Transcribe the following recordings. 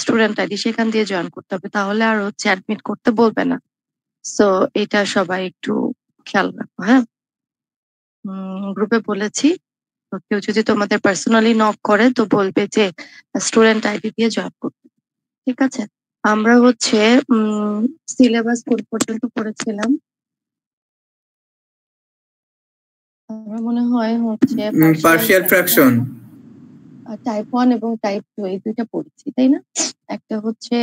Student ID সেখান দিয়ে join করতে হবে, তাহলে আর হচ্ছে অ্যাডমিট করতে বলবে না। সো এটা সবাই একটু খেয়াল রাখো, হ্যাঁ। গ্রুপে বলেছি, তো কেউ যদি তোমাদের পার্সোনালি নক করে তো বলবে যে স্টুডেন্ট আইডি দিয়ে জয়েন করতে, ঠিক আছে? আমরা হচ্ছে সিলেবাস কোন পর্যন্ত পড়েছিলাম? আমার মনে হয় হচ্ছে পার্শিয়াল ফ্র্যাকশন, টাইপ 1 এবং টাইপ 2 এই দুইটা পড়েছি, তাই না? একটা হচ্ছে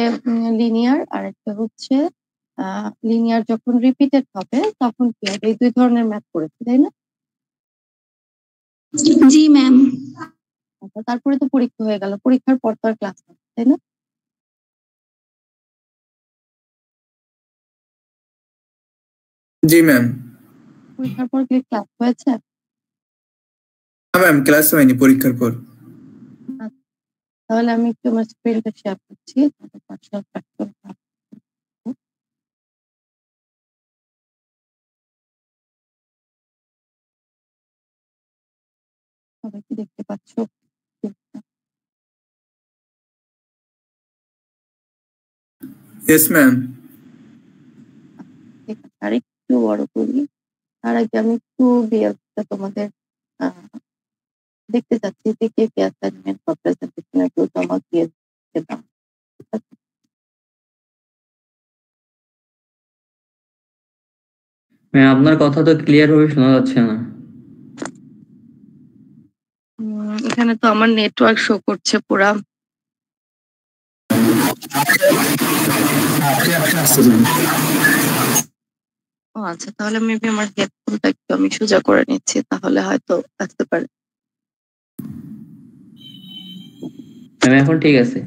লিনিয়ার আর একটা হচ্ছে লিনিয়ার যখন রিপিটেড হবে তখন কি হবে, এই দুই ধরনের ম্যাথ পড়েছি, তাই না? জি ম্যাম। তারপরে তো পরীক্ষা হয়ে গেল, পরীক্ষার পর তো আর ক্লাস হবে, তাই না? জি ম্যাম। পরীক্ষার পর কি ক্লাস হয়েছে? না ম্যাম, ক্লাস হয়নি পরীক্ষার পর। তাহলে আমি একটু আমার স্ক্রিনটা শেয়ার করছি। পার্সোনাল ফ্যাক্টর সবাই কি দেখতে পাচ্ছ? Yes ma'am. ঠিক আছে, আর একটু বড় করি। তার আগে আমি একটু বিএলটা তোমাদের দেখতে চাচ্ছি যে কে কে অ্যাসাইনমেন্ট বা প্রেজেন্টেশন এগুলো জমা দিয়ে দাও। ম্যাম আপনার কথা তো ক্লিয়ার ভাবে শোনা যাচ্ছে না। এখানে তো আমার নেটওয়ার্ক শো করছে পুরা। ও আচ্ছা, তাহলে মেবি আমার হেডফোনটা একটু আমি সোজা করে নিচ্ছি, তাহলে হয়তো আসতে পারে। ম্যাম এখন ঠিক আছে।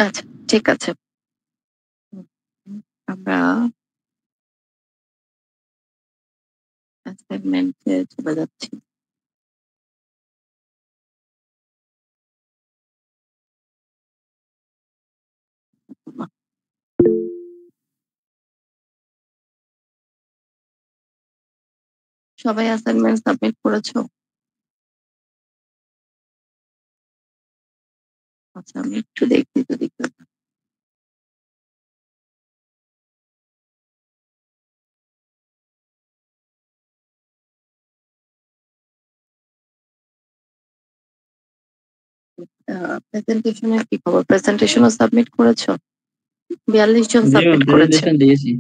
আচ্ছা ঠিক আছে, আমরা অ্যাসাইনমেন্টে চলে যাচ্ছি। সবাই অ্যাসাইনমেন্ট সাবমিট করেছো? আচ্ছা আমি একটু দেখি যদি কেউ প্রেজেন্টেশনের কি খবর? প্রেজেন্টেশনও সাবমিট করেছো? 42 জন জি ম্যাম, সাবমিট করেছে। প্রেজেন্টেশন দিয়েছি।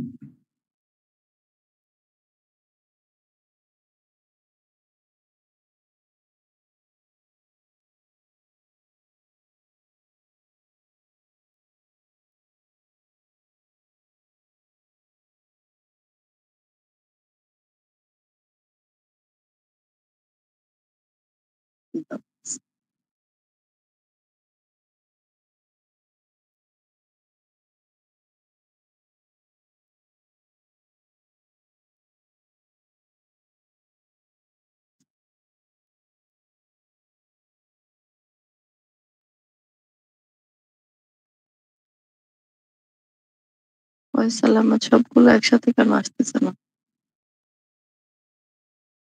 ওয়ালাইকুম, সবগুলো একসাথে কেন আসতেছে না?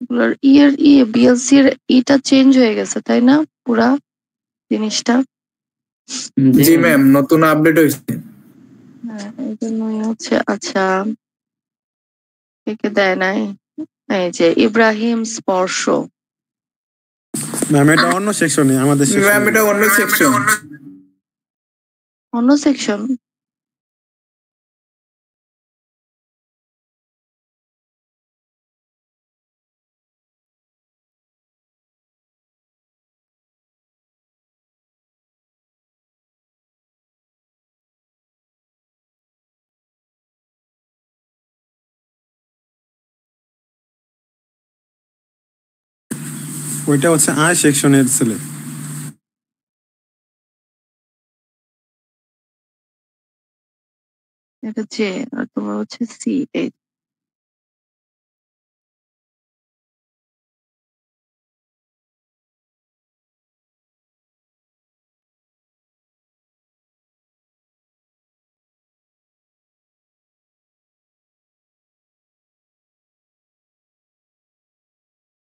এগুলোর বিএলসি এর ইটা চেঞ্জ হয়ে গেছে, তাই না? পুরা জিনিসটা। জি ম্যাম, নতুন আপডেট হয়েছে। হ্যাঁ, এই জন্যই হচ্ছে। আচ্ছা, কে কে দেয় নাই? এই যে ইব্রাহিম স্পর্শ। ম্যাম এটা অন্য সেকশনে, আমাদের ম্যাম সেকশনে। এটা অন্য সেকশন। অন্য সেকশন? ওইটা হচ্ছে আই সেকশনের ছেলে। এটা যে, আর তোমার হচ্ছে সি। এই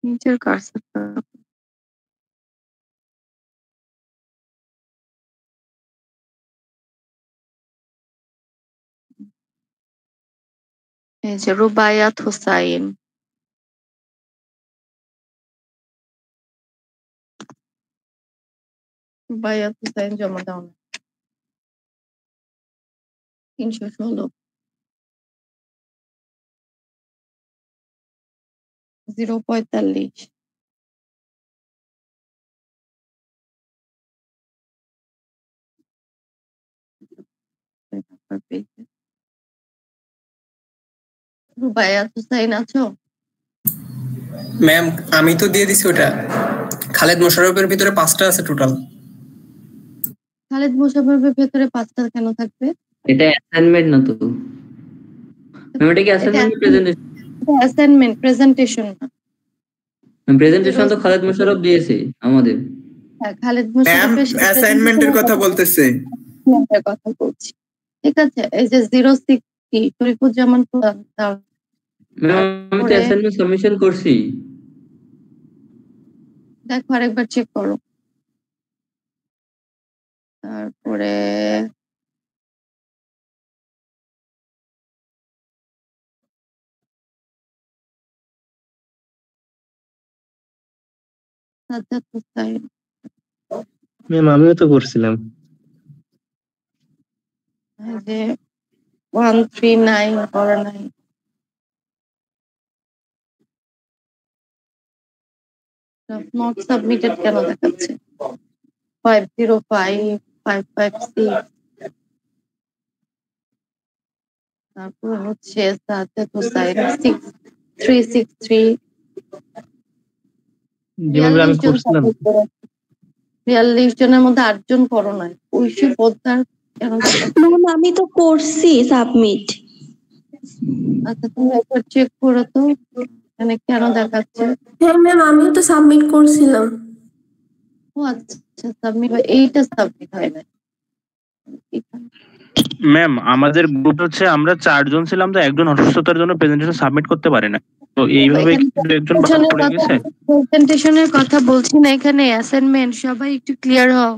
নিচের কার্সারটা এই যে রুবায়াত হুসাইন, রুবায়াত হুসাইন জমা দাও না। 316 045 রুবায়াত হুসাইন আছো? ম্যাম আমি তো দিয়ে দিছি ওটা। খালেদ মোশাররফের ভিতরে 5টা আছে টোটাল। খালেদ মোশাররফের ভেতরে 5টা কেন থাকবে? এটা অ্যাসাইনমেন্ট না তো ম্যাম, এটা কি অ্যাসাইনমেন্ট প্রেজেন্টেশন? এটা অ্যাসাইনমেন্ট, প্রেজেন্টেশন না। প্রেজেন্টেশন তো খালেদ মোশাররফ দিয়েছে আমাদের। হ্যাঁ, খালেদ ম্যাম মোশাররফের অ্যাসাইনমেন্টের কথা বলতেছে। কথা বলছি। ঠিক আছে, এই যে 060 শরীফুজ্জামান প্রধান, ম্যাম আমি তো অ্যাসাইনমেন্ট সাবমিশন করছি। দেখো আরেকবার চেক করো। তারপরে সাজ্জাদ হুসাইন, ম্যাম আমিও তো করছিলাম। এই যে 13949 নট সাবমিটেড কেন দেখাচ্ছে? 505556। তারপর হচ্ছে সাজ্জাদ হুসাইন 6363। যেভাবে আমি করছিলাম 42 জনের মধ্যে 8 জন করো নাই। ঐশী পোদ্দার কেন দেখাচ্ছে? ম্যাম আমি তো করছি সাবমিট। আচ্ছা তুমি একবার চেক করো তো এখানে কেন দেখাচ্ছে। হ্যাঁ ম্যাম আমিও তো সাবমিট করছিলাম। ও আচ্ছা, সাবমিট এইটা সাবমিট হয় না। ম্যাম আমাদের গ্রুপ হচ্ছে আমরা 4 জন ছিলাম, তো একজন অসুস্থতার জন্য প্রেজেন্টেশন সাবমিট করতে পারে না, তো এইভাবে একজন বাদ পড়ে গেছে। প্রেজেন্টেশনের কথা বলছি না, এখানে অ্যাসাইনমেন্ট। সবাই একটু ক্লিয়ার হও।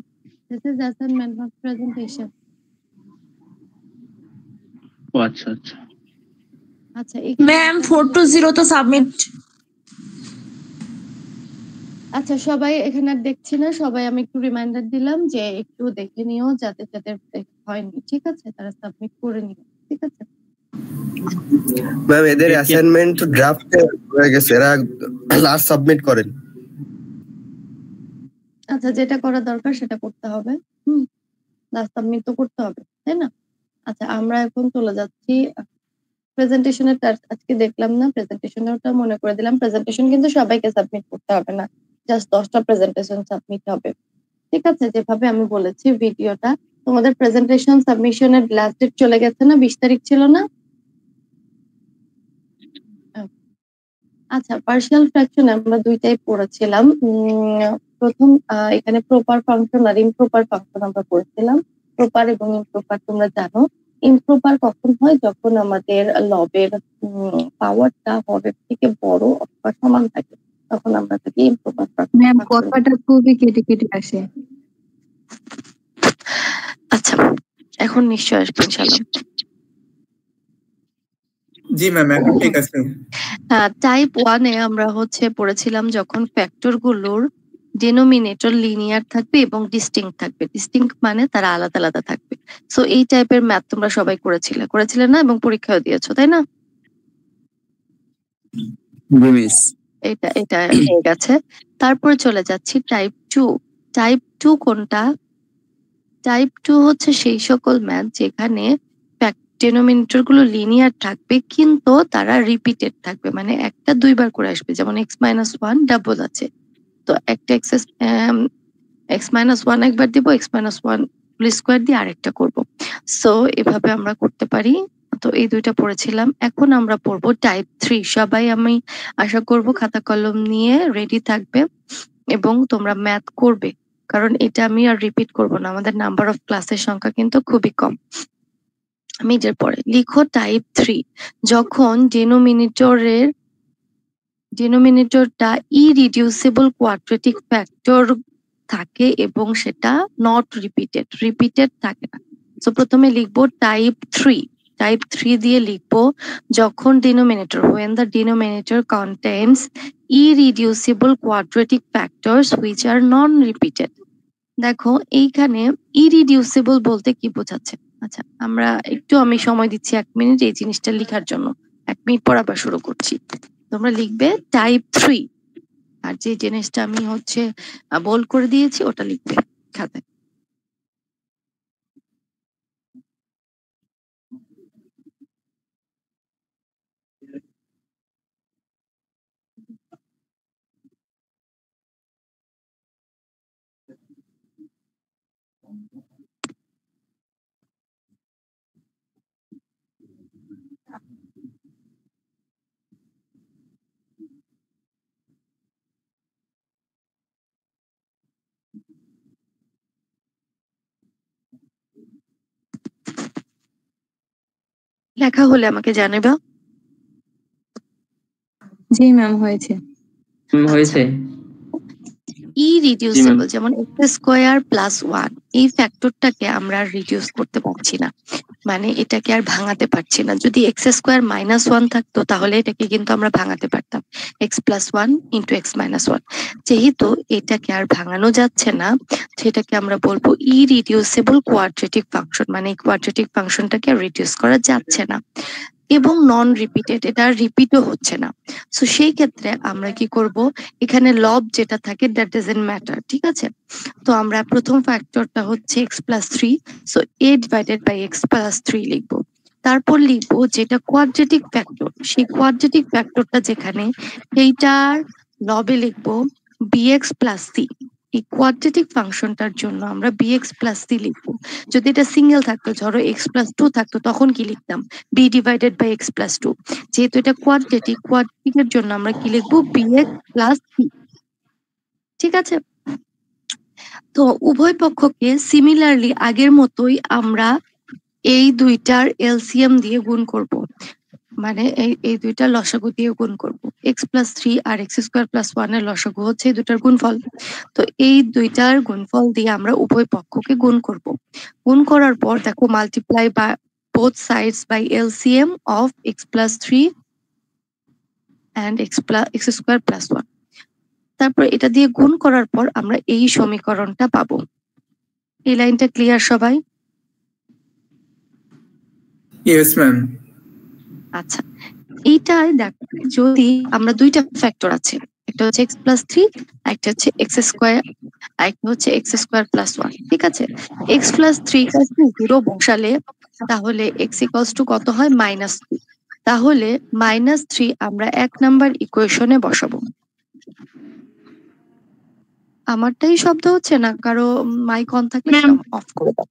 This is assignment not presentation. ও আচ্ছা আচ্ছা আচ্ছা ম্যাম 420 তো সাবমিট। আচ্ছা সবাই এখানে আর দেখছি না, সবাই আমি একটু রিমাইন্ডার দিলাম যে একটু দেখে নিও যাদের যাদের হয়নি, ঠিক আছে, তারা সাবমিট করে নিও, ঠিক আছে। ম্যাম এদের অ্যাসাইনমেন্ট ড্রাফটে হয়ে গেছে, এরা লাস্ট সাবমিট করেন। আচ্ছা যেটা করা দরকার সেটা করতে হবে, লাস্ট সাবমিট তো করতে হবে, তাই না? আচ্ছা আমরা এখন চলে যাচ্ছি প্রেজেন্টেশনের। আজকে দেখলাম না প্রেজেন্টেশনটা মনে করে দিলাম। প্রেজেন্টেশন কিন্তু সবাইকে সাবমিট করতে হবে না, জাস্ট 10টা প্রেজেন্টেশন সাবমিট হবে, ঠিক আছে, যেভাবে আমি বলেছি। ভিডিওটা তোমাদের প্রেজেন্টেশন সাবমিশনের লাস্ট ডেট চলে গেছে না, 20 তারিখ ছিল না? আচ্ছা পার্শিয়াল ফ্র্যাকশন আমরা দুইটাই পড়েছিলাম। প্রথম এখানে প্রপার ফাংশন আর ইমপ্রপার ফাংশন আমরা পড়েছিলাম। প্রপার এবং ইমপ্রপার তোমরা জানো। ইমপ্রপার কখন হয়? যখন আমাদের লবের পাওয়ারটা হরের থেকে বড় অথবা সমান থাকে, তখন আমরা তাকে ইমপ্রপার ফাংশন। ম্যাম কথাটা খুবই কেটে কেটে আসে। আচ্ছা এখন নিশ্চয় আসবে ইনশাআল্লাহ। জি ম্যাম এখন ঠিক আছে। টাইপ 1 এ আমরা হচ্ছে পড়েছিলাম যখন ফ্যাক্টর গুলোর ডিনোমিনেটর লিনিয়ার থাকবে এবং ডিস্টিংক্ট থাকবে। ডিস্টিংক্ট মানে তারা আলাদা আলাদা থাকবে। সো এই টাইপের ম্যাথ তোমরা সবাই করেছিলে না, এবং পরীক্ষাও দিয়েছো, তাই না? এটা এটা হয়ে গেছে। তারপরে চলে যাচ্ছি টাইপ 2। টাইপ 2 কোনটা? টাইপ 2 হচ্ছে সেই সকল ম্যাথ যেখানে ডিনোমিনেটর গুলো লিনিয়ার থাকবে কিন্তু তারা রিপিটেড থাকবে, মানে একটা দুইবার করে আসবে। যেমন x-1 ডাবল আছে, তো একটা x-1 একবার দিব, x-1 হোল স্কয়ার দিয়ে আরেকটা করব। সো এভাবে আমরা করতে পারি। তো এই দুইটা পড়েছিলাম। এখন আমরা পড়বো টাইপ 3। সবাই আমি আশা করব খাতা কলম নিয়ে রেডি থাকবে এবং তোমরা ম্যাথ করবে, কারণ এটা আমি আর রিপিট করব না, আমাদের নাম্বার অফ ক্লাসের সংখ্যা কিন্তু খুবই কম। আমি এর পরে লিখো টাইপ 3। যখন ডিনোমিনেটরটা ইরিডিউসিবল কোয়াড্রেটিক ফ্যাক্টর থাকে এবং সেটা নট রিপিটেড থাকে না। সো প্রথমে লিখবো টাইপ 3। টাইপ 3 দিয়ে লিখবো যখন denominator when the denominator contains irreducible quadratic factors which are non-repeated। দেখো এইখানে ইরিডিউসিবল বলতে কি বোঝাচ্ছে? আচ্ছা আমরা আমি সময় দিচ্ছি 1 মিনিট এই জিনিসটা লেখার জন্য। 1 মিনিট পর আবার শুরু করছি। তোমরা লিখবে টাইপ 3 আর যে জিনিসটা আমি বোল্ড করে দিয়েছি ওটা লিখবে খাতায়। লেখা হলে আমাকে জানাবা। জি ম্যাম হয়েছে। হয়েছে। ইরিডিউসিবল যেমন x² + 1 এই ফ্যাক্টরটাকে আমরা রিডিউস করতে পারছি না, মানে এটাকে আর ভাঙাতে পারছি না। যদি x² - 1 থাকতো তাহলে এটাকে কিন্তু আমরা ভাঙাতে পারতাম x + 1 × x - 1। যেহেতু এটাকে আর ভাঙানো যাচ্ছে না সেটাকে আমরা বলবো ইরিডিউসিবল কোয়াড্রেটিক ফাংশন, মানে এই কোয়াড্রেটিক ফাংশনটাকে রিডিউস করা যাচ্ছে না এবং নন রিপিটেড, এটা রিপিটও হচ্ছে না। সো সেই ক্ষেত্রে আমরা কি করব, এখানে লব যেটা থাকে দ্যাট ডাজন্ট ম্যাটার, ঠিক আছে? তো আমরা প্রথম ফ্যাক্টরটা হচ্ছে x + 3, সো a / x + 3 লিখবো। তারপর লিখবো যেটা কোয়াড্রেটিক ফ্যাক্টর, সেই কোয়াড্রেটিক ফ্যাক্টরটা যেখানে সেইটার লবে লিখবো bx + c। এই কোয়াড্রেটিক ফাংশনটার জন্য আমরা bx + c লিখবো। যদি এটা সিঙ্গেল থাকতো, ধরো x + 2 থাকতো, তখন কি লিখতাম b / x + 2। যেহেতু এটা কোয়াড্রেটিকের জন্য আমরা কি লিখবো bx + c, ঠিক আছে? তো উভয় পক্ষকে সিমিলারলি আগের মতোই আমরা এই দুইটার এলসিএম দিয়ে গুণ করব, মানে এই দুইটার লসাগু দিয়ে গুণ করব। x + 3 আর x² + 1 এর লসাগু হচ্ছে এই দুইটার গুণফল। তো এই দুইটার গুণফল দিয়ে আমরা উভয় পক্ষকে গুণ করব। গুণ করার পর দেখো মাল্টিপ্লাই বা both sides by LCM of x + 3 and x² + 1। তারপর এটা দিয়ে গুণ করার পর আমরা এই সমীকরণটা পাবো। এই লাইনটা ক্লিয়ার সবাই? Yes ma'am. আচ্ছা এইটাই দেখো, যদি আমরা দুইটা ফ্যাক্টর আছে, একটা হচ্ছে x + 3, একটা হচ্ছে x², একটা হচ্ছে x² + 1, ঠিক আছে? x + 3 = 0 বসালে তাহলে x = কত হয় -2। তাহলে -3 আমরা 1 নাম্বার ইকুয়েশনে বসাবো। আমারটাই শব্দ হচ্ছে না? কারো মাইক অন থাকলে অফ করে দাও।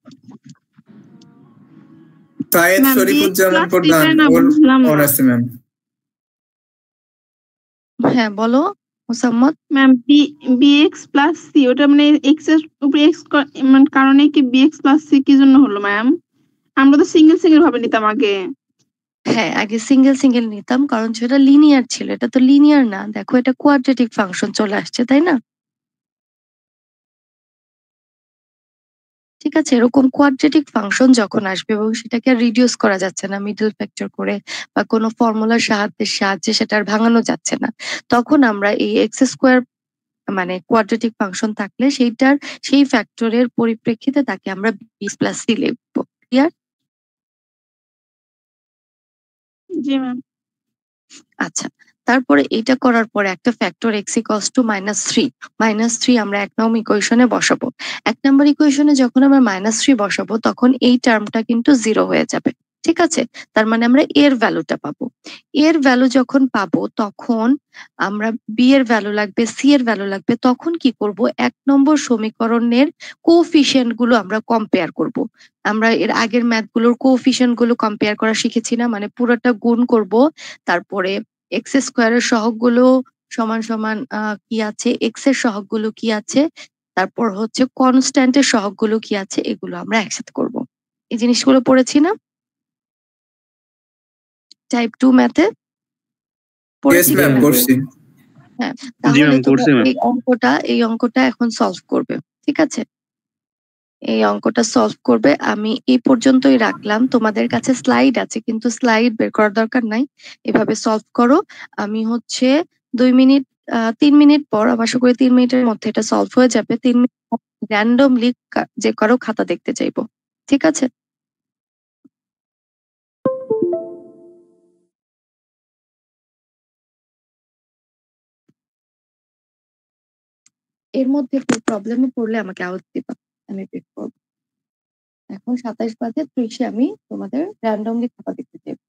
ফায়েজ শরীফুজ্জামান প্রধান অন আছে ম্যাম। হ্যাঁ বলো মুসাম্মদ। ম্যাম bx + c ওটা মানে x এর উপরে x মানে কারণে কি bx + c কি জন্য হলো ম্যাম? আমরা তো সিঙ্গেল ভাবে নিতাম আগে। হ্যাঁ আগে সিঙ্গেল নিতাম কারণ সেটা লিনিয়ার ছিল, এটা তো লিনিয়ার না। দেখো এটা কোয়াড্রেটিক ফাংশন চলে আসছে, তাই না? ঠিক আছে, এরকম কোয়াড্রেটিক ফাংশন যখন আসবে এবং সেটাকে রিডিউস করা যাচ্ছে না মিডল ফ্যাক্টর করে বা কোনো ফর্মুলার সাহায্যে সেটা আর ভাঙানো যাচ্ছে না, তখন আমরা এই x² মানে কোয়াড্রেটিক ফাংশন থাকলে সেই ফ্যাক্টরের পরিপ্রেক্ষিতে তাকে আমরা b + c লিখবো। ক্লিয়ার? জি ম্যাম। আচ্ছা তারপরে এটা করার পরে একটা ফ্যাক্টর x = -3 আমরা 1 নং ইকুয়েশনে বসাবো। 1 নাম্বার ইকুয়েশনে যখন আমরা -3 বসাবো তখন এই টার্মটা কিন্তু 0 হয়ে যাবে, ঠিক আছে? তার মানে আমরা এর ভ্যালুটা পাবো। এর ভ্যালু যখন পাবো তখন আমরা বি এর ভ্যালু লাগবে, সি এর ভ্যালু লাগবে। তখন কি করব, 1 নম্বর সমীকরণের কোএফিশিয়েন্ট গুলো আমরা কম্পেয়ার করব। আমরা এর আগের ম্যাথ গুলোর কোএফিশিয়েন্ট গুলো কম্পেয়ার করা শিখেছি না, মানে পুরোটা গুণ করব, তারপরে x² এর সহগগুলো সমান সমান কি আছে, x এর সহগগুলো কি আছে, তারপর হচ্ছে কনস্ট্যান্টের সহগগুলো কি আছে, এগুলো আমরা একসাথে করব। এই জিনিসগুলো পড়েছি না টাইপ 2 ম্যাথে? ইয়েস ম্যাম করছি। হ্যাঁ তাহলে তোমরা এই অঙ্কটা এখন সলভ করবে, ঠিক আছে? এই অঙ্কটা সলভ করবে। আমি এই পর্যন্তই রাখলাম। তোমাদের কাছে স্লাইড আছে কিন্তু স্লাইড বের করার দরকার নাই, এভাবে সলভ করো। আমি হচ্ছে 2 মিনিট 3 মিনিট পর, আশা করি 3 মিনিটের মধ্যে এটা সলভ হয়ে যাবে। 3 মিনিট র্যান্ডমলি যে কারো খাতা দেখতে চাইবো, ঠিক আছে? এর মধ্যে প্রবলেমে পড়লে আমাকে আওয়াজ দিবা, আমি বের করবো। এখন 27 বাজে, 30-এ আমি তোমাদের র্যান্ডমলি খাতা দেখতে চাইবো।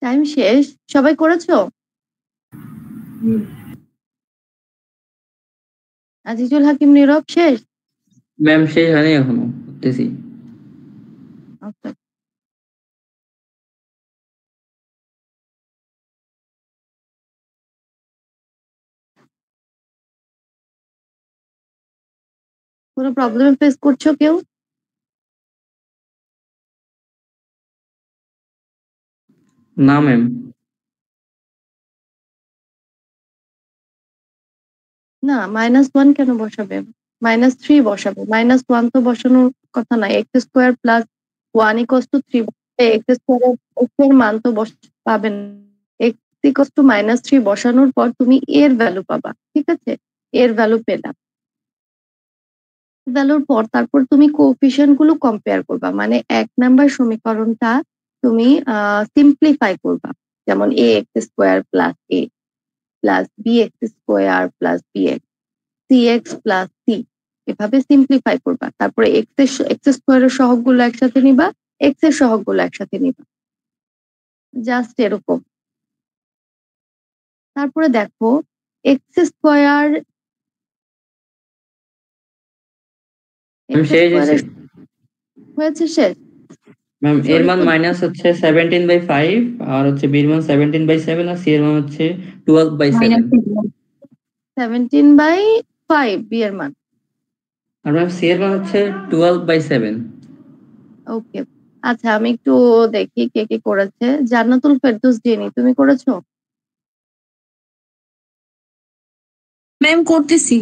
টাইম শেষ, সবাই করেছো? আজিজুল হাকিম নীরব শেষ? ম্যাম শেষ হয়নি এখনো, করতেছি। আচ্ছা, কোনো প্রবলেম ফেস করছো কেউ? না ম্যাম। না, -1 কেন বসাবে? -3 বসাবে। -1 তো বসানোর কথা না। x² + 1 = 3, x² এর মান তো পাবেন। x = -3 বসানোর পর তুমি এর ভ্যালু পাবা, ঠিক আছে? এর ভ্যালু পেলাম, ভ্যালুর পর তারপর তুমি কোএফিসিয়েন্ট গুলো কম্পেয়ার করবা, মানে 1 নাম্বার সমীকরণটা তুমি সিম্পলিফাই করবা, যেমন a x square plus a plus b x square plus b x c x plus c, এভাবে সিম্পলিফাই করবা। তারপরে এক্স স্কোয়ারের সহগগুলো একসাথে নিবা, এক্স এর সহগগুলো একসাথে নিবা, জাস্ট এরকম। তারপরে দেখো এক্স স্কোয়ার হয়েছে শেষ। ম্যাম এর মান মাইনাস হচ্ছে 17/5 আর হচ্ছে বি এর মান 17/7 আর সি এর মান হচ্ছে 12/7। 17/5 বি এর মান, আর ম্যাম সি এর মান হচ্ছে 12/7। ওকে আচ্ছা, আমি একটু দেখি কে কে করেছে। জান্নাতুল ফেরদৌস জেনি, তুমি করেছো? ম্যাম করতেছি।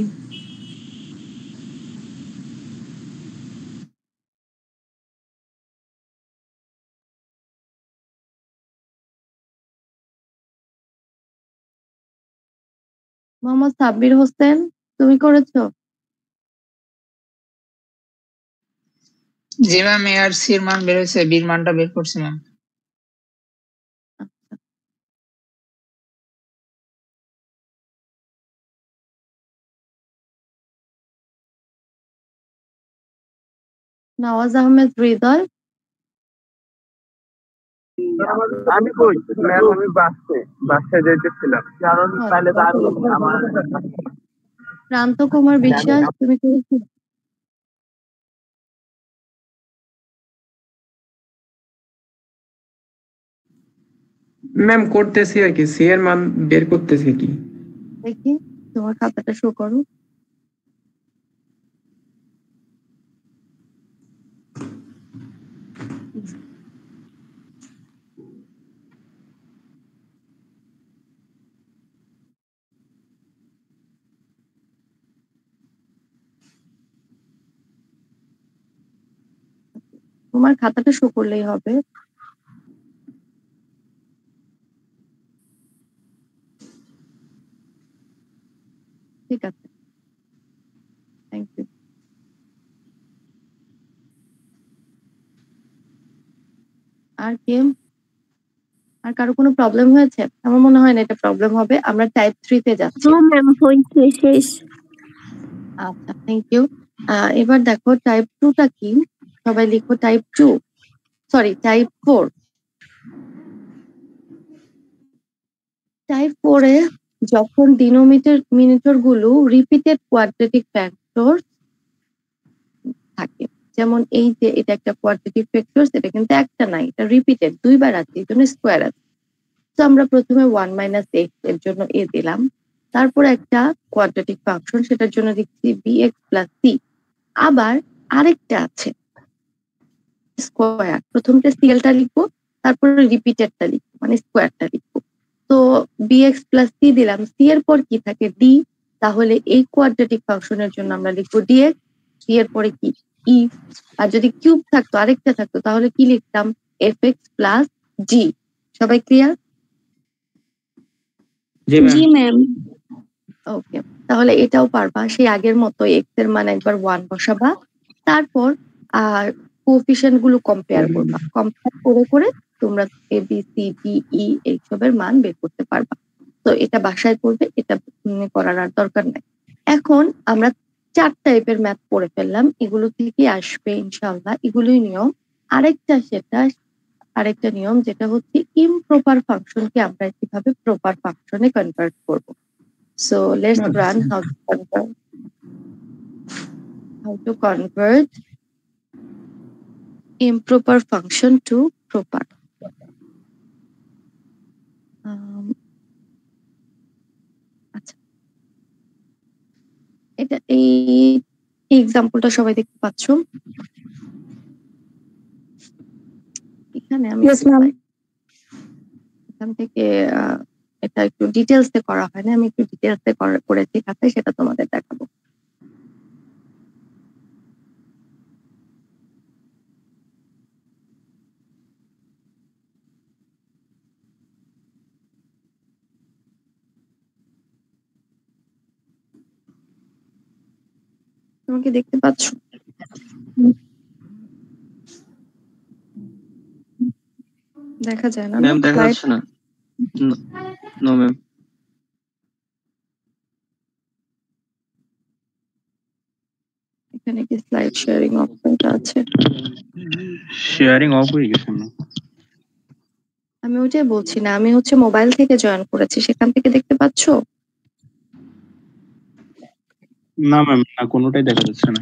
মোহাম্মদ সাব্বির হোসেন, তুমি করেছো? জি ম্যাম, এ আর সি এর মান বের হয়েছে, বির মানটা বের করছি ম্যাম। নওয়াজ আহমেদ হৃদয়, আমি কই ম্যাম, আমি বাসে যেতেছিলাম, কারণ তাহলে তো আরো আমার। প্রান্ত কুমার বিশ্বাস, তুমি করেছো? ম্যাম করতেছি আর কি, সি এর মান বের করতেছি কি। দেখি তোমার খাতাটা শো করো। তোমার খাতাটা শো করলেই হবে। ঠিক আছে, থ্যাংক ইউ। আর কে, আর কারো কোনো প্রবলেম হয়েছে? আমার মনে হয় না এটা প্রবলেম হবে। আমরা টাইপ 3 তে যাচ্ছি। ম্যাম হয়েছে শেষ। আচ্ছা, থ্যাংক ইউ। এবার দেখো টাইপ 2 টা কি, সবাই লিখো টাইপ 2, সরি টাইপ 4। টাইপ 4 এ যখন ডিনোমিনেটর গুলো রিপিটেড কোয়াড্রেটিক ফ্যাক্টর থাকে, যেমন এই যে এটা একটা কোয়াড্রেটিক ফ্যাক্টর, এটা কিন্তু একটা নাই, এটা রিপিটেড দুইবার আছে, এই জন্য স্কোয়ার আছে। তো আমরা প্রথমে 1 - x এর জন্য এ দিলাম, তারপর একটা কোয়াড্রেটিক ফাংশন, সেটার জন্য দিচ্ছি bx + c। আবার আরেকটা আছে স্কোয়ার, প্রথমটা সিএলটা লিখবো, তারপর রিপিটেডটা লিখবো, মানে স্কোয়ারটা লিখবো। তো bx + c দিলাম, c এর পর কি থাকে d, তাহলে এই কোয়াড্রেটিক ফাংশনের জন্য আমরা লিখবো dx, c এর পরে কি e। আর যদি কিউব থাকতো, আরেকটা থাকতো, তাহলে কি লিখতাম fx + g। সবাই ক্লিয়ার? জি ম্যাম। ওকে, তাহলে এটাও পারবা। সেই আগের মতো এক্স এর মান একবার 1 বসাবা, তারপর আর কোএফিশিয়েন্ট গুলো কম্পেয়ার করবা, কম্পেয়ার করে করে তোমরা A B C D E এইসবের মান বের করতে পারবা। তো এটা বাসায় করবে, এটা করার আর দরকার নাই। এখন আমরা 4 টাইপের ম্যাথ পড়ে ফেললাম, এগুলো থেকে আসবে ইনশাআল্লাহ, এগুলোই নিয়ম। আরেকটা নিয়ম যেটা হচ্ছে ইমপ্রপার ফাংশনকে আমরা কিভাবে প্রপার ফাংশনে কনভার্ট করব। So let's run how to convert improper function to proper. আচ্ছা, এটা এই এক্সাম্পলটা সবাই দেখতে পাচ্ছ? এখানে আমি এখান থেকে এটা একটু ডিটেলসে করা হয় না, আমি একটু ডিটেলসে করেছি খাতায়, সেটা তোমাদের দেখাবো। তুমি কি দেখতে পাচ্ছ? দেখা যায় না? ম্যাম দেখা যাচ্ছে না। No ma'am. এখানে কি স্লাইড শেয়ারিং অপশনটা আছে? শেয়ারিং অফ হয়ে গেছে না? আমি ওইটাই বলছি না, আমি হচ্ছে মোবাইল থেকে জয়েন করেছি, সেখান থেকে দেখতে পাচ্ছো? না ম্যাম, না কোনোটাই দেখা যাচ্ছে না।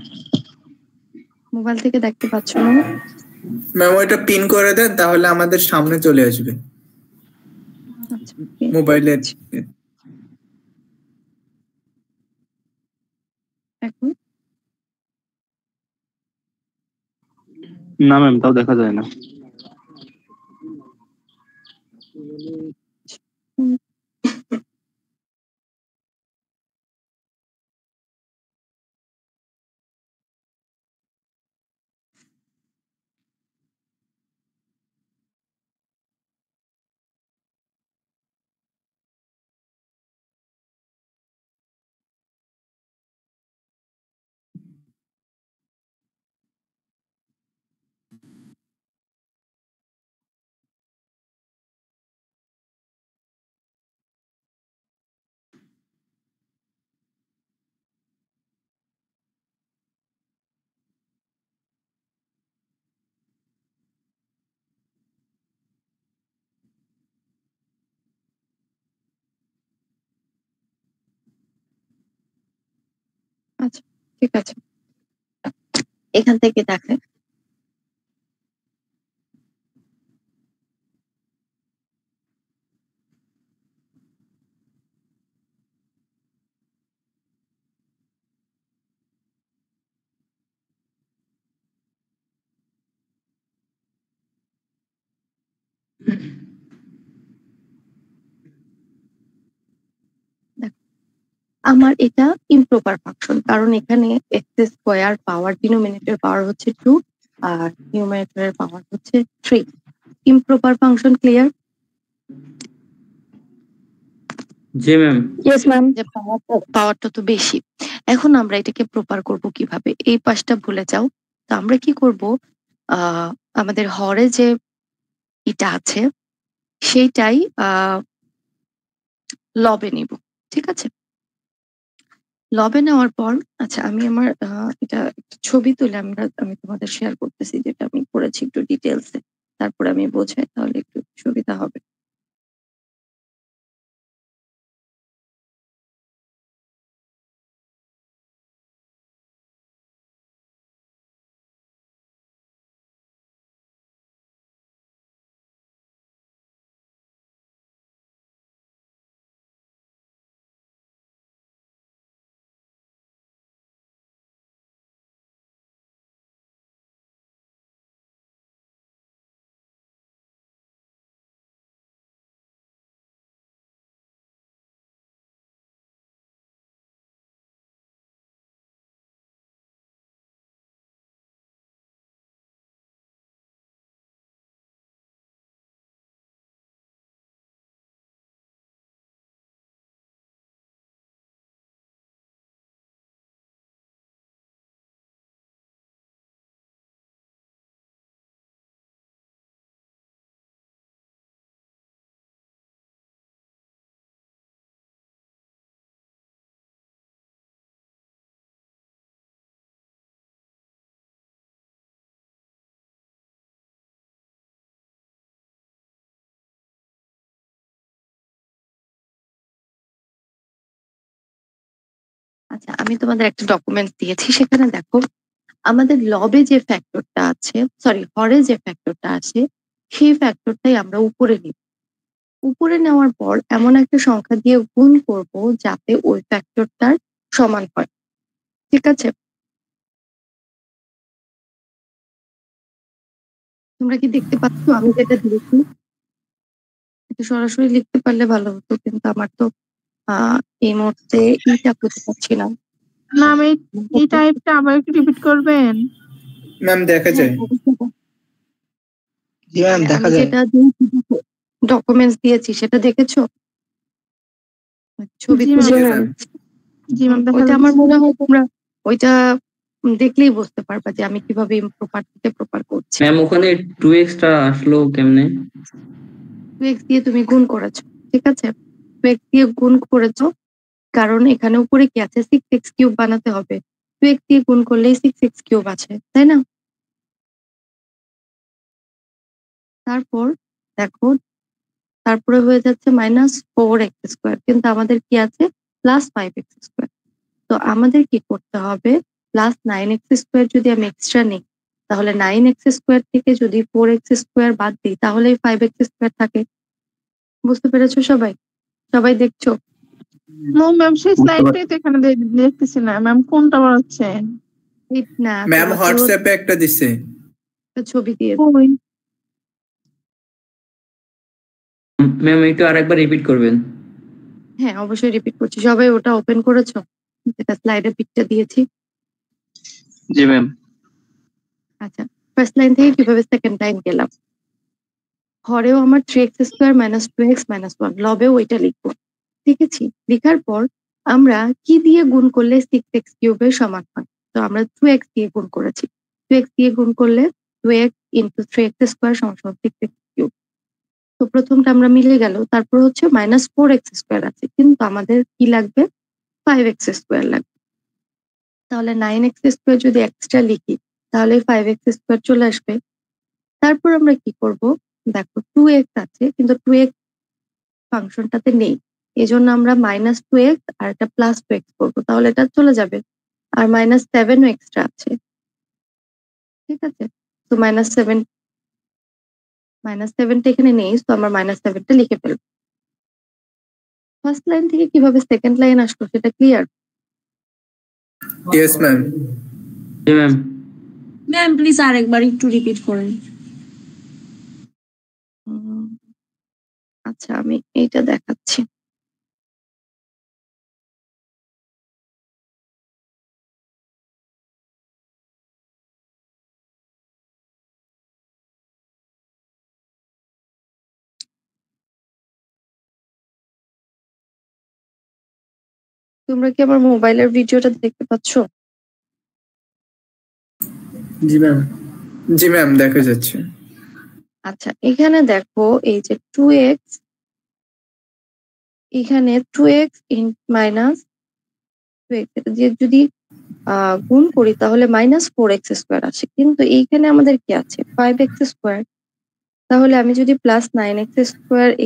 মোবাইল থেকে দেখতে পাচ্ছো না? ম্যাম ওইটা পিন করে দেন, তাহলে আমাদের সামনে চলে আসবে আচ্ছা, মোবাইলের। এখন না ম্যাম, তাও দেখা যায় না। আচ্ছা ঠিক আছে, এখান থেকে দেখে আমার এটা ইমপ্রপার ফাংশন, কারণ এখানে x square power denominator power হচ্ছে 2 আর নিউমারেটরের পাওয়ার হচ্ছে 3। Improper function clear? জি ম্যাম। Yes ma'am. যে পাওয়ারটা তো বেশি। এখন আমরা এটাকে প্রপার করব কিভাবে? এই পাশটা ভুলে যাও। তো আমরা কি করব, আমাদের হরে যে এটা আছে সেইটাই লবে নিব, ঠিক আছে? লবে নেওয়ার পর আচ্ছা আমি আমার এটা একটা ছবি তুলে আমি তোমাদের শেয়ার করতেছি, যেটা আমি করেছি একটু ডিটেলসে, তারপরে আমি বোঝাই, তাহলে একটু সুবিধা হবে। আচ্ছা আমি তোমাদের একটা ডকুমেন্ট দিয়েছি, সেখানে দেখো আমাদের লবে যে ফ্যাক্টরটা আছে, সরি হরে যে ফ্যাক্টরটা আছে, সেই ফ্যাক্টরটাই আমরা উপরে নিব। উপরে নেওয়ার পর এমন একটা সংখ্যা দিয়ে গুণ করব যাতে ওই ফ্যাক্টরটার সমান হয়, ঠিক আছে? তোমরা কি দেখতে পাচ্ছ আমি যেটা দিয়েছি? এটা সরাসরি লিখতে পারলে ভালো হতো, কিন্তু আমার তো এই মুহূর্তে এইটা করতে পারছি না। না আমি এই টাইপটা আবার একটু রিপিট করবেন? ম্যাম দেখা যায়। জি ম্যাম দেখা যায়। যেটা ডকুমেন্টস দিয়েছি সেটা দেখেছো? ছবি জি ম্যাম দেখা ওইটা যাচ্ছে। আমার মনে হয় তোমরা ওইটা দেখলেই বুঝতে পারবা যে আমি কিভাবে ইমপ্রপার থেকে প্রপার করছি। ম্যাম ওখানে 2x টা আসলো কেমনে? 2x দিয়ে তুমি গুণ করেছো, ঠিক আছে? 2x দিয়ে গুণ করেছো, কারণ এখানে উপরে কি আছে 6x কিউব বানাতে হবে, 2x দিয়ে গুণ করলেই 6x কিউব আছে, তাই না? তারপর দেখো, তারপরে হয়ে যাচ্ছে -4x², কিন্তু আমাদের কি আছে +5x²। তো আমাদের কি করতে হবে, +9x² যদি আমি এক্সট্রা নিই, তাহলে 9x² থেকে যদি 4x² বাদ দিই তাহলে 5x² থাকে। বুঝতে পেরেছো সবাই? সবাই দেখছো? ম্যাম সেই স্লাইডটাই তো এখানে দেখতেছি না ম্যাম, কোনটা বানাচ্ছে? না ম্যাম হোয়াটসঅ্যাপে একটা দিছে, ছবি দিয়ে। ম্যাম একটু আরেকবার রিপিট করবেন। হ্যাঁ অবশ্যই রিপিট করছি। সবাই ওটা ওপেন করেছো যেটা স্লাইডের পিকটা দিয়েছি? জি ম্যাম। আচ্ছা, ফার্স্ট লাইন থেকে কিভাবে সেকেন্ড লাইন গেলাম, হরেও আমার 3x² - 2x - 1, লবেও ওইটা লিখবো, লিখেছি। লেখার পর আমরা কি দিয়ে গুণ করলে 6x কিউবের সমান হয়? তো আমরা 2x দিয়ে গুণ করেছি, 2x দিয়ে গুণ করলে 2x × 3x² = 6x কিউব। তো প্রথমটা আমরা মিলে গেল। তারপর হচ্ছে -4x² আছে, কিন্তু আমাদের কি লাগবে 5x² লাগবে। তাহলে 9x² যদি এক্সট্রা লিখি তাহলে 5x² চলে আসবে। তারপর আমরা কি করব, দেখো 2x আছে কিন্তু 2x ফাংশনটাতে নেই, এজন্য আমরা -2x আর একটা +2x করবো, তাহলে এটা চলে যাবে। আর -7ও এক্সট্রা আছে, ঠিক আছে? তো -7টা এখানে নেই, তো আমরা -7টা লিখে ফেলবো। ফার্স্ট লাইন থেকে কিভাবে সেকেন্ড লাইন আসলো সেটা clear? Yes ma'am. G ma'am. Ma'am please আরেকবার একটু রিপিট করেন। আচ্ছা আমি এইটা দেখাচ্ছি। তোমরা কি আমার মোবাইলের ভিডিওটা দেখতে পাচ্ছো? জি ম্যাম। জি ম্যাম, দেখা যাচ্ছে। আচ্ছা এখানে দেখো, এই যে 2x, এখানে 2x মাইনাস 2x, এটা দিয়ে যদি গুণ করি তাহলে -4x² আসে, কিন্তু এইখানে আমাদের কি আছে 5x²। তাহলে আমি যদি +9x²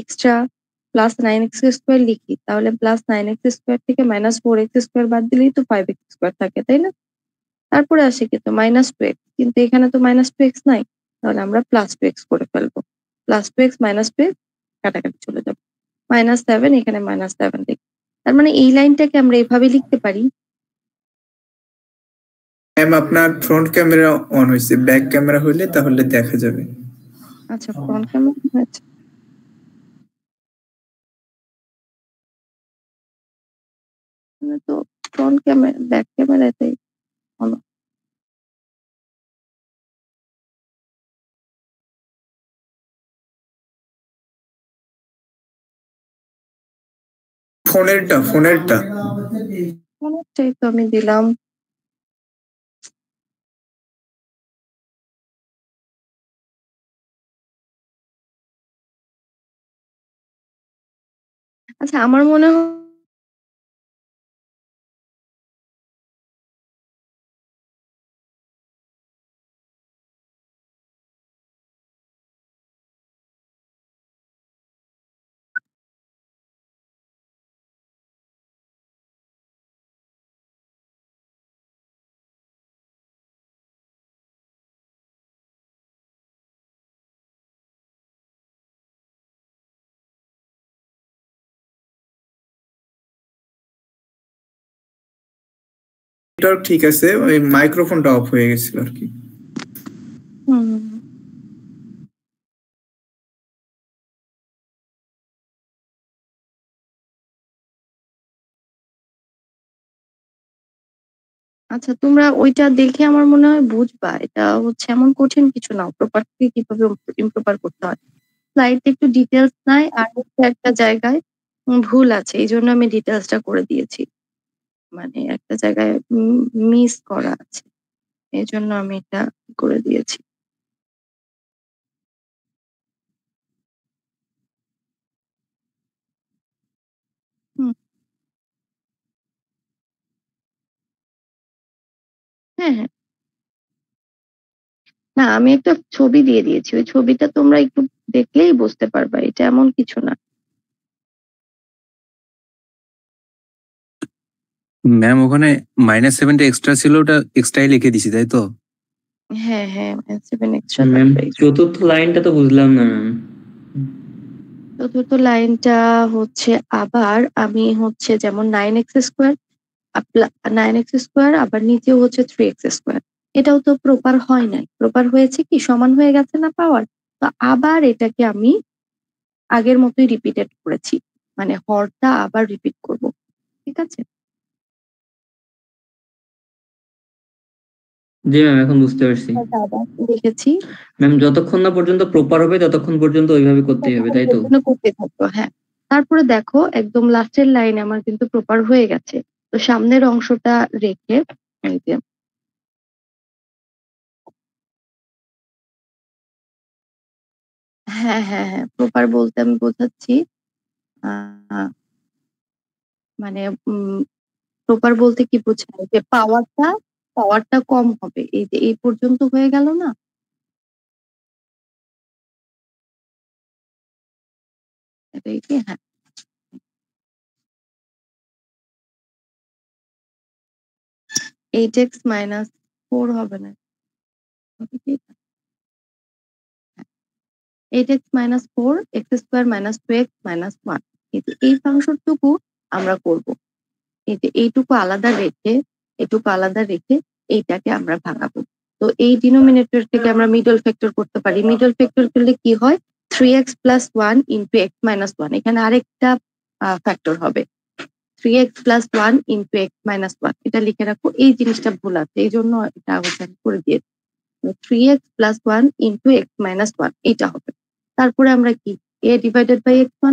এক্সট্রা +9x² লিখি তাহলে +9x² থেকে -4x² বাদ দিলেই তো 5x² থাকে, তাই না? তারপরে আসে কিন্তু -2x, কিন্তু এখানে তো -2x নাই, তাহলে আমরা +2x করে ফেলবো। +2x - 2x কাটাকাটি চলে যাবে, -7 এখানে -7 লিখি। তার মানে এই লাইনটাকে আমরা এভাবে লিখতে পারি। ম্যাম আপনার ফ্রন্ট ক্যামেরা অন হয়েছে, ব্যাক ক্যামেরা হইলে তাহলে দেখা যাবে। আচ্ছা ফ্রন্ট ক্যামেরা হয়েছে, তো ফ্রন্ট ক্যামেরা ব্যাক ক্যামেরাতেই অন। ফোনেরটাই তো আমি দিলাম। আচ্ছা আমার মনে হয় নেটওয়ার্ক ঠিক আছে, ওই মাইক্রোফোনটা অফ হয়ে গেছিল আর কি। আচ্ছা তোমরা ওইটা দেখে আমার মনে হয় বুঝবা, এটা হচ্ছে এমন কঠিন কিছু না, প্রপার থেকে কিভাবে ইমপ্রপার করতে হয়। স্লাইডে একটু ডিটেলস নাই, আর হচ্ছে একটা জায়গায় ভুল আছে, এই জন্য আমি ডিটেলসটা করে দিয়েছি, মানে একটা জায়গায় মিস করা আছে, এই জন্য আমি এটা করে দিয়েছি। হ্যাঁ হ্যাঁ, না আমি একটা ছবি দিয়ে দিয়েছি, ওই ছবিটা তোমরা একটু দেখলেই বুঝতে পারবা, এটা এমন কিছু না। ম্যাম ওখানে -7টা এক্সট্রা ছিল, ওটা এক্সট্রাই লিখে দিছি তাই তো? হ্যাঁ হ্যাঁ, 7 এক্সট্রা ম্যাম থাকবে। চতুর্থ লাইনটা তো বুঝলাম না ম্যাম। চতুর্থ লাইনটা হচ্ছে আবার আমি হচ্ছে যেমন 9x² 9x² আবার নিচেও হচ্ছে 3x², এটাও তো প্রপার হয় নাই, প্রপার হয়েছে কি সমান হয়ে গেছে না পাওয়ার, তো আবার এটাকে আমি আগের মতোই রিপিটেড করেছি, মানে হরটা আবার রিপিট করব, ঠিক আছে? জি ম্যাম এখন বুঝতে পারছি। লিখেছি ম্যাম যতক্ষণ না পর্যন্ত প্রপার হবে ততক্ষণ পর্যন্ত ওইভাবে করতেই হবে তাই তো? করতে থাকবো, হ্যাঁ। তারপরে দেখো একদম লাস্টের লাইনে আমার কিন্তু প্রপার হয়ে গেছে, তো সামনের অংশটা রেখে এই যে হ্যাঁ হ্যাঁ হ্যাঁ, প্রপার বলতে আমি বোঝাচ্ছি মানে প্রপার বলতে কি বোঝায় যে পাওয়ারটা কম হবে, এই যে এই পর্যন্ত হয়ে গেল না, এটাই কি? হ্যাঁ, 8x - 4 হবে না, 8x - 4 x² - 2x - 1, এই ফাংশনটুকু আমরা করব, এই যে এইটুকু আলাদা রেখে এইটাকে আমরা ভাঙাবো। তো এই ডিনোমিনেটর থেকে আমরা মিডল ফ্যাক্টর করতে পারি, মিডল ফ্যাক্টর করলে কি হয় 3x + 1 × x - 1, এখানে আরেকটা ফ্যাক্টর হবে 3x + 1 × x - 1, এটা লিখে রাখো, এই জিনিসটা ভুল আছে এই জন্য এটা আমি করে দিয়েছি, 3x + 1 × x - 1 এটা হবে। তারপরে আমরা কি a / x -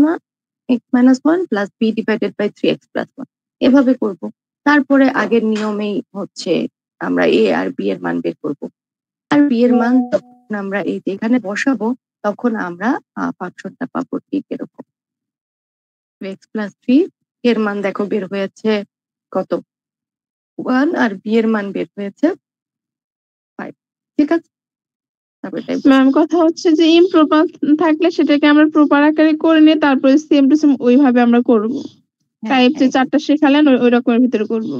1 + b / 3x + 1 এভাবে করব। তারপরে আগের নিয়মেই হচ্ছে আমরা a আর b এর মান বের করব, আর b এর মান যখন আমরা এই যে এখানে বসাবো তখন আমরা ফাংশনটা পাবো ঠিক এরকম, x + 3 এর মান দেখো বের হয়েছে কত 1, আর b এর মান বের হয়েছে 5, ঠিক আছে? ম্যাম কথা হচ্ছে যে ইমপ্রপার থাকলে সেটাকে আমরা প্রপার আকারে করে নিয়ে তারপরে সেম টু সেম ওইভাবে আমরা করব, টাইপ যে চারটা শেখালেন ওই রকমের ভিতরে করব।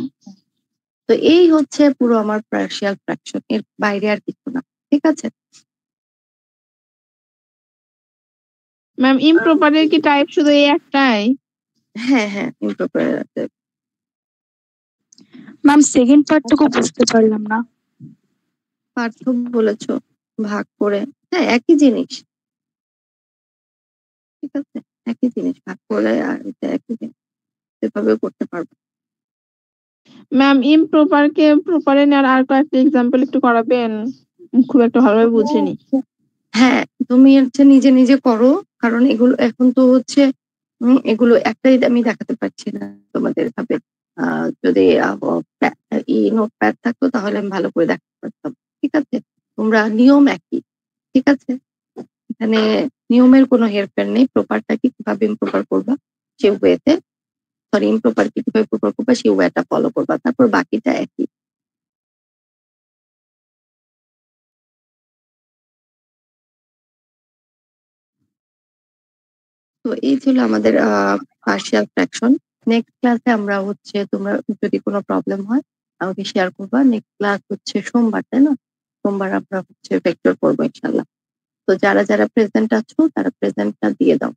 তো এই হচ্ছে পুরো আমার পার্শিয়াল ফ্র্যাকশন, এর বাইরে আর কিছু না, ঠিক আছে? ম্যাম ইমপ্রপারের কি টাইপ শুধু এই একটাই? হ্যাঁ হ্যাঁ, ইমপ্রপারের আছে। ম্যাম সেকেন্ড পার্টটুকু বুঝতে পারলাম না। পার্থক্য বলেছো ভাগ করে, হ্যাঁ একই জিনিস, ঠিক আছে, একই জিনিস ভাগ করে, আর এটা একই জিনিস, এভাবে করতে পারবো। ম্যাম ইমপ্রপার কে প্রপারে নেওয়ার আর কয়েকটা এক্সাম্পল একটু করাবেন, খুব একটা ভালোভাবে বুঝিনি। হ্যাঁ তুমি হচ্ছে নিজে নিজে করো, কারণ এগুলো এখন তো হচ্ছে এগুলো একটাই আমি দেখাতে পারছি না তোমাদের ভাবে, যদি নোটপ্যাড থাকতো তাহলে আমি ভালো করে দেখাতে পারতাম, ঠিক আছে? তোমরা নিয়ম একই, ঠিক আছে? এখানে নিয়মের কোনো হেরফের নেই, প্রপারটাকে কিভাবে ইমপ্রপার করবা সেই ওয়েতে, সরি ইমপ্রপার কি কিভাবে প্রপার করবা সেই ওয়েটা ফলো করবা, তারপর বাকিটা একই। তো এই ছিল আমাদের পার্শিয়াল ফ্র্যাকশন। নেক্সট ক্লাসে আমরা হচ্ছে তোমরা যদি কোনো প্রবলেম হয় আমাকে শেয়ার করবা। নেক্সট ক্লাস হচ্ছে সোমবার, তাই না? সোমবার আমরা হচ্ছে ভেক্টর করবো ইনশাল্লাহ। তো যারা যারা প্রেজেন্ট আছো তারা প্রেজেন্টটা দিয়ে দাও।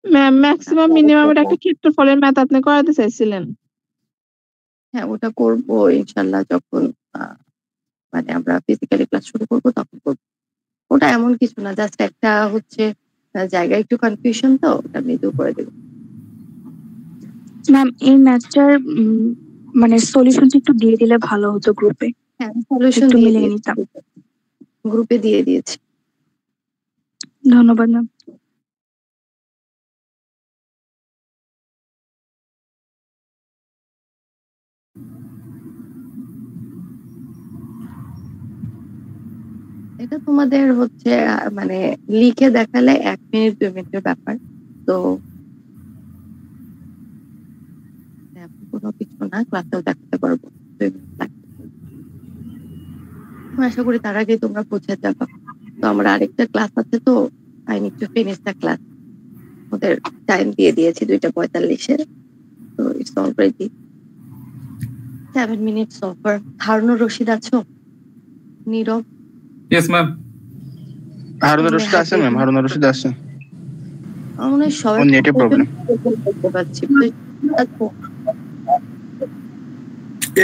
ম্যাম ম্যাক্সিমাম মিনিমামের একটা ক্ষেত্রফলের ম্যাথ আপনি করাতে চাইছিলেন। হ্যাঁ ওটা করবো ইনশাল্লাহ, যখন মানে আমরা ফিজিক্যালি ক্লাস শুরু করবো তখন করবো। ওটা এমন কিছু না, জাস্ট একটা হচ্ছে জায়গায় একটু কনফিউশন, তো ওটা মৃদু করে দেবো। ম্যাম এই ম্যাথটার মানে সলিউশন একটু দিয়ে দিলে ভালো হতো গ্রুপে। হ্যাঁ সলিউশন একটু দিয়ে মিলিয়ে নিতাম। গ্রুপে দিয়ে দিয়েছি। ধন্যবাদ ম্যাম। এটা তোমাদের হচ্ছে মানে লিখে দেখালে 1 মিনিট 2 মিনিটের ব্যাপার, তো কোনো কিছু না, ক্লাসেও দেখাতে পারবো 2 মিনিট লাগবে। আশা করি তার আগে তোমরা পৌঁছে যাবা। তো আমার আরেকটা ক্লাস আছে, তো I need to finish the class. ওদের টাইম দিয়ে দিয়েছি 2:45-এর। তো it's already 7 minutes over. Harunur Rashid আছো? নীরব? Yes ma'am. হারুনুর রশিদ আছে ম্যাম, হারুনুর রশিদ আছে। আমার মনে হয় সবাই নেটে প্রবলেম। করতে পারছি।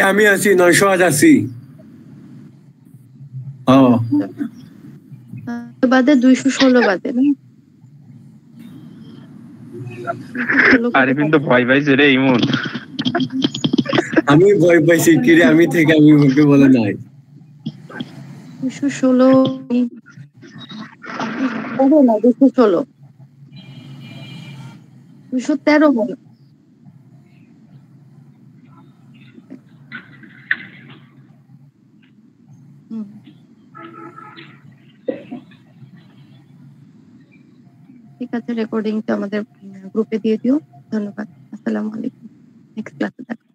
আমি আছি 980। বাদে 216 বাদে না? আরিফিন তো ভয় পাইছে রে ইমন। আমি ভয় পাইছি কি রে, আমি থেকে আমি মুখে বলে নাই। 216 না 216 213 বলো। ঠিক আছে, রেকর্ডিংটা আমাদের গ্রুপে দিয়ে দিও। ধন্যবাদ। আসসালামু আলাইকুম। নেক্সট ক্লাসে দেখা